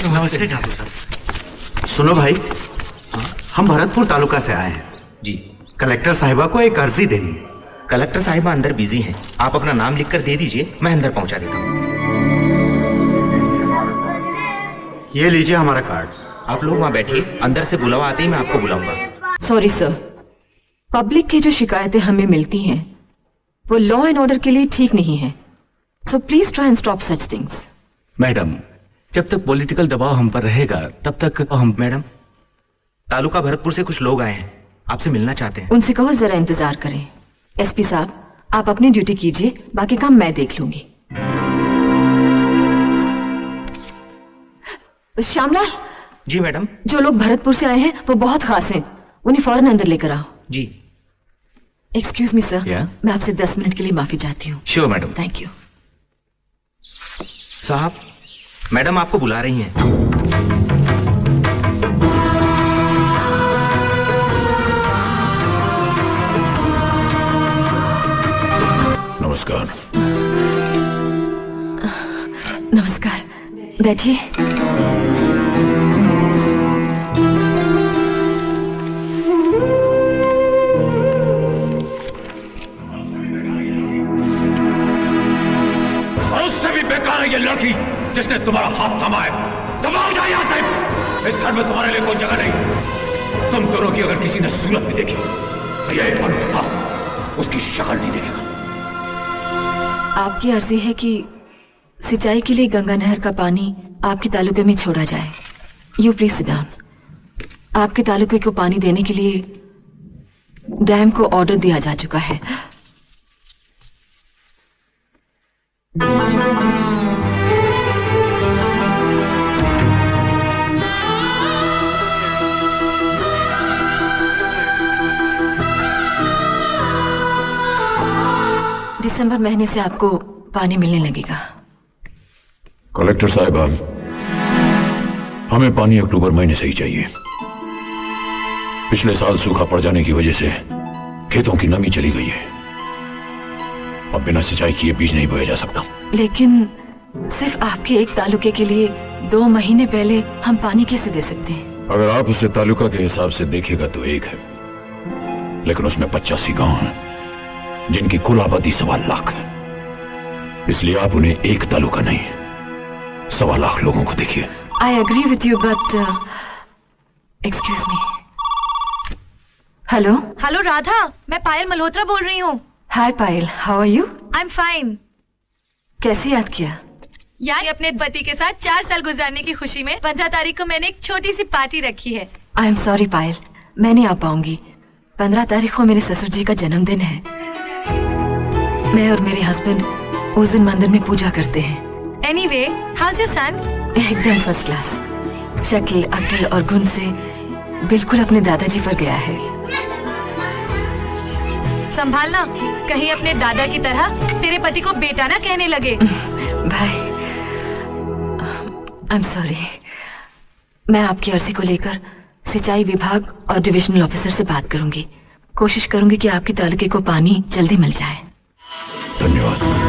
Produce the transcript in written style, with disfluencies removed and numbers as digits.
नमस्ते ठाकुर साहब। सुनो भाई, हम भरतपुर तालुका से आए हैं जी। कलेक्टर साहिबा को एक अर्जी देनी है। कलेक्टर साहिबा अंदर बिजी हैं, आप अपना नाम लिखकर दे दीजिए, मैं अंदर पहुंचा देता हूँ। ये लीजिए हमारा कार्ड। आप लोग वहाँ बैठिए, अंदर से बुलावा आते ही मैं आपको बुलाऊंगा। सॉरी सर, पब्लिक की जो शिकायतें हमें मिलती हैं वो लॉ एंड ऑर्डर के लिए ठीक नहीं है, so please try and stop such things. Madam, जब तक पॉलिटिकल दबाव हम पर रहेगा तब तक हम। मैडम, तालुका भरतपुर से कुछ लोग आए हैं, आपसे मिलना चाहते हैं। उनसे कहो जरा इंतजार करें। एसपी साहब, आप अपनी ड्यूटी कीजिए, बाकी काम मैं देख लूंगी। श्यामलाल। जी मैडम। जो लोग भरतपुर से आए हैं वो बहुत खास हैं, उन्हें फौरन अंदर लेकर आओ। जी। एक्सक्यूज मी सर, मैं आपसे 10 मिनट के लिए माफी चाहती हूँ। Sure madam. Thank you. साहब, मैडम आपको बुला रही हैं। नमस्कार। नमस्कार, बैठिए। उससे भी बेकार है ये लड़की जिसने तुम्हारा हाथ थामा है। दबाओ जाए यहाँ से, इस घर में तुम्हारे लिए कोई जगह नहीं। तुम दोनों की अगर किसी ने सूरत भी देखी तो ये उसकी शक्ल नहीं देखेगा। आपकी अर्जी है कि सिंचाई के लिए गंगा नहर का पानी आपके तालुके में छोड़ा जाए। You please sit down. आपके तालुके को पानी देने के लिए डैम को ऑर्डर दिया जा चुका है। दिसंबर महीने से आपको पानी मिलने लगेगा। कलेक्टर साहिबा, हमें पानी अक्टूबर महीने से ही चाहिए। पिछले साल सूखा पड़ जाने की वजह से खेतों की नमी चली गई है। अब बिना सिंचाई किए बीज नहीं बोया जा सकता। लेकिन सिर्फ आपके एक तालुके के लिए 2 महीने पहले हम पानी कैसे दे सकते हैं? अगर आप उसे तालुका के हिसाब से देखेगा तो एक है, लेकिन उसमें 85 गांव हैं जिनकी कुल आबादी 1.25 लाख है। इसलिए आप उन्हें एक तालुका नहीं 1.25 लाख लोगों को देखिए। I agree with you but excuse me. Hello. Hello Radha, मैं पायल मल्होत्रा बोल रही हूँ। Hi Payal, how are you? I am fine. कैसे याद किया? यार, अपने पति के साथ 4 साल गुजारने की खुशी में 15 तारीख को मैंने एक छोटी सी पार्टी रखी है। आई एम सॉरी पायल, मैं नहीं आ पाऊंगी। 15 तारीख को मेरे ससुर जी का जन्मदिन है। मैं और मेरे हस्बैंड उस दिन मंदिर में पूजा करते हैं। Anyway, house your son? एकदम फर्स्ट क्लास। शक्ल, अक्ल और गुण से बिल्कुल अपने दादाजी पर गया है। संभालना, कहीं अपने दादा की तरह तेरे पति को बेटा ना कहने लगे। भाई, आई एम सॉरी। मैं आपकी अर्जी को लेकर सिंचाई विभाग और डिविजनल ऑफिसर से बात करूंगी। कोशिश करूंगी कि आपके तालुके को पानी जल्दी मिल जाए। धन्यवाद।